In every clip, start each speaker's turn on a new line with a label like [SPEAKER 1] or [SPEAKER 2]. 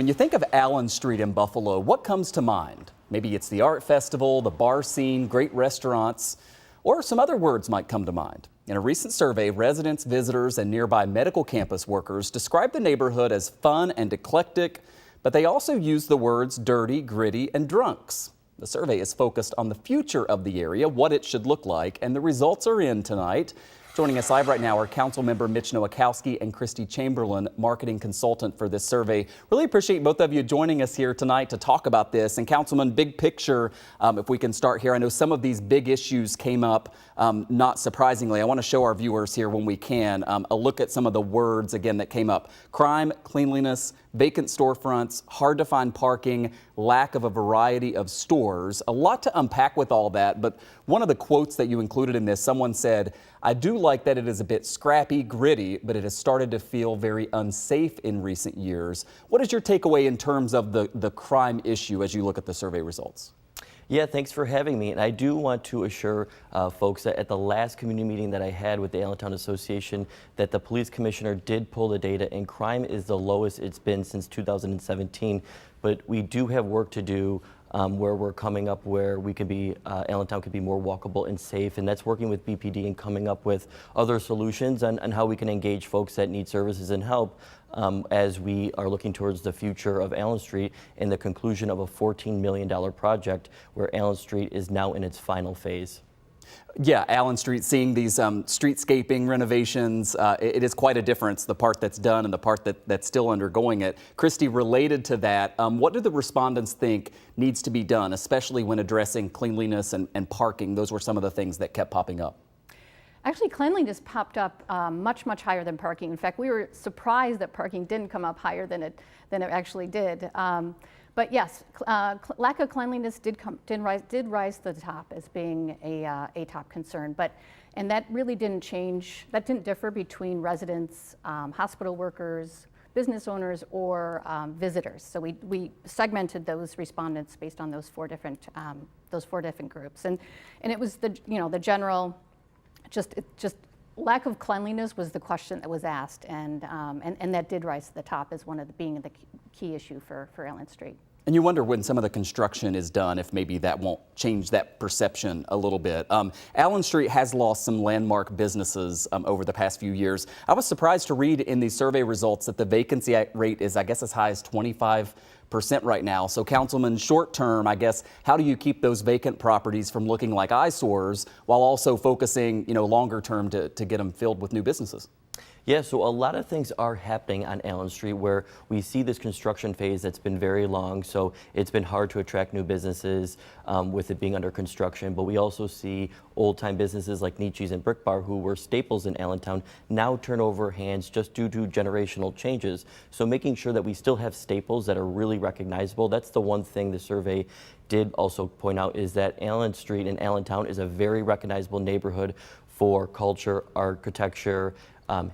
[SPEAKER 1] When you think of Allen Street in Buffalo, what comes to mind? Maybe it's the art festival, the bar scene, great restaurants, or some other words might come to mind. In a recent survey, residents, visitors, and nearby medical campus workers described the neighborhood as fun and eclectic, but they also use the words dirty, gritty, and drunks. The survey is focused on the future of the area, what it should look like, and the results are in tonight. Joining us live right now are Council Member Mitch Nowakowski and Kristie Chamberlain, marketing consultant for this survey. Really appreciate both of you joining us here tonight to talk about this. And Councilman, big picture, if we can start here. I know some of these big issues came up, not surprisingly. I want to show our viewers here when we can a look at some of the words again that came up. Crime, cleanliness, vacant storefronts, hard to find parking, lack of a variety of stores. A lot to unpack with all that, but one of the quotes that you included in this, someone said, "I do like that it is a bit scrappy, gritty, but it has started to feel very unsafe in recent years." What is your takeaway in terms of the crime issue as you look at the survey results?
[SPEAKER 2] Yeah, thanks for having me. And I do want to assure folks that at the last community meeting that I had with the Allentown Association, that the police commissioner did pull the data, and crime is the lowest it's been since 2017. But we do have work to do where we're coming up where we can be, Allentown could be more walkable and safe, and that's working with BPD and coming up with other solutions on how we can engage folks that need services and help as we are looking towards the future of Allen Street and the conclusion of a $14 million project where Allen Street is now in its final phase.
[SPEAKER 1] Yeah, Allen Street, seeing these streetscaping renovations, it is quite a difference, the part that's done and the part that's still undergoing it. Kristie, related to that, what do the respondents think needs to be done, especially when addressing cleanliness and parking? Those were some of the things that kept popping up.
[SPEAKER 3] Actually, cleanliness popped up much higher than parking. In fact, we were surprised that parking didn't come up higher than it actually did. But yes, lack of cleanliness did rise to the top as being a top concern. And that really didn't change. That didn't differ between residents, hospital workers, business owners, or visitors. So we segmented those respondents based on those four different groups. And it was the general. Just lack of cleanliness was the question that was asked, and that did rise to the top as being the key issue for Allen Street.
[SPEAKER 1] And you wonder when some of the construction is done if maybe that won't change that perception a little bit. Allen Street has lost some landmark businesses over the past few years. I was surprised to read in these survey results that the vacancy rate is, I guess, as high as 25% right now. So, Councilman, short term, I guess, how do you keep those vacant properties from looking like eyesores while also focusing, longer term to get them filled with new businesses?
[SPEAKER 2] Yeah, so a lot of things are happening on Allen Street where we see this construction phase that's been very long, so it's been hard to attract new businesses with it being under construction. But we also see old-time businesses like Nietzsche's and Brick Bar, who were staples in Allentown, now turn over hands just due to generational changes. So making sure that we still have staples that are really recognizable, that's the one thing the survey did also point out, is that Allen Street in Allentown is a very recognizable neighborhood for culture, architecture,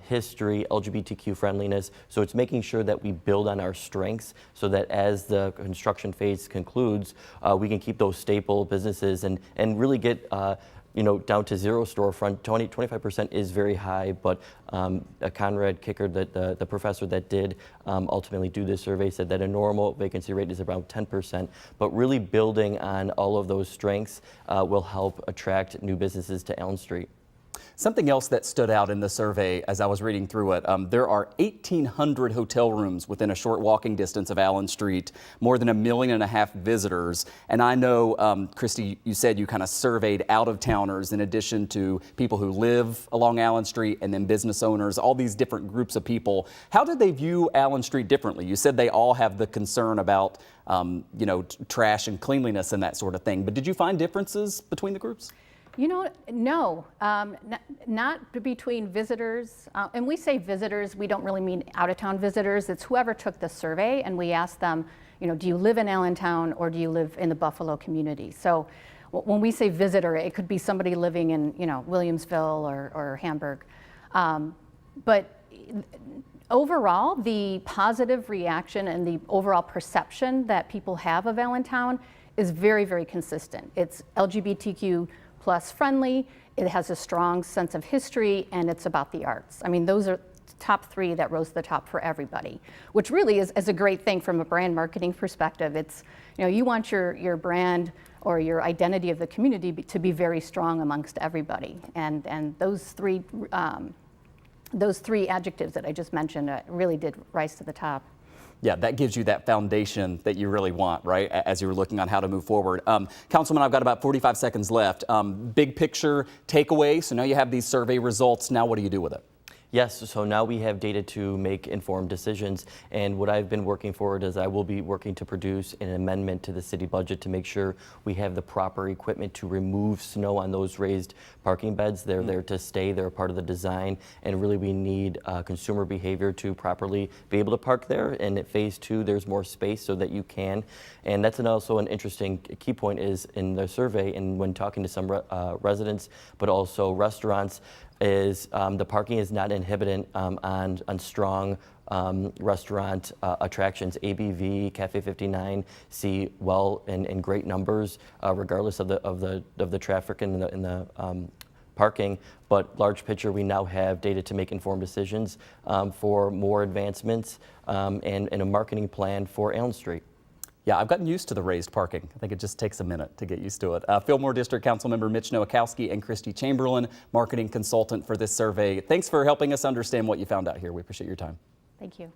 [SPEAKER 2] history, LGBTQ friendliness. So it's making sure that we build on our strengths so that as the construction phase concludes, we can keep those staple businesses and really get down to zero storefront. 25% is very high, but Conrad Kicker, the professor that did ultimately do this survey, said that a normal vacancy rate is around 10%. But really building on all of those strengths will help attract new businesses to Allen Street.
[SPEAKER 1] Something else that stood out in the survey as I was reading through it, there are 1,800 hotel rooms within a short walking distance of Allen Street, more than 1.5 million visitors. And I know, Kristie, you said you kind of surveyed out-of-towners in addition to people who live along Allen Street and then business owners, all these different groups of people. How did they view Allen Street differently? You said they all have the concern about, trash and cleanliness and that sort of thing. But did you find differences between the groups?
[SPEAKER 3] No, not between visitors. And we say visitors, we don't really mean out-of-town visitors. It's whoever took the survey, and we asked them, do you live in Allentown or do you live in the Buffalo community? So when we say visitor, it could be somebody living in, Williamsville or Hamburg. But overall, the positive reaction and the overall perception that people have of Allentown is very consistent. It's LGBTQ plus friendly, it has a strong sense of history, and it's about the arts. I mean, those are top 3 that rose to the top for everybody, which really is a great thing from a brand marketing perspective. It's, you want your brand or your identity of the community to be very strong amongst everybody. And those three adjectives that I just mentioned really did rise to the top.
[SPEAKER 1] Yeah, that gives you that foundation that you really want, right, as you're looking on how to move forward. Councilman, I've got about 45 seconds left. Big picture takeaway, so now you have these survey results. Now what do you do with it?
[SPEAKER 2] Yes, so now we have data to make informed decisions, and what I've been working forward is I will be working to produce an amendment to the city budget to make sure we have the proper equipment to remove snow on those raised parking beds. They're there to stay, they're a part of the design, and really we need consumer behavior to properly be able to park there. And at phase 2, there's more space so that you can. And that's also an interesting key point is in the survey and when talking to some residents, but also restaurants, is the parking is not inhibitant on strong restaurant attractions. ABV, Cafe 59 see well in great numbers, regardless of the traffic and the parking. But large picture, we now have data to make informed decisions for more advancements and a marketing plan for Allen Street.
[SPEAKER 1] Yeah, I've gotten used to the raised parking. I think it just takes a minute to get used to it. Fillmore District Councilmember Mitch Nowakowski and Kristie Chamberlain, marketing consultant for this survey. Thanks for helping us understand what you found out here. We appreciate your time.
[SPEAKER 3] Thank you.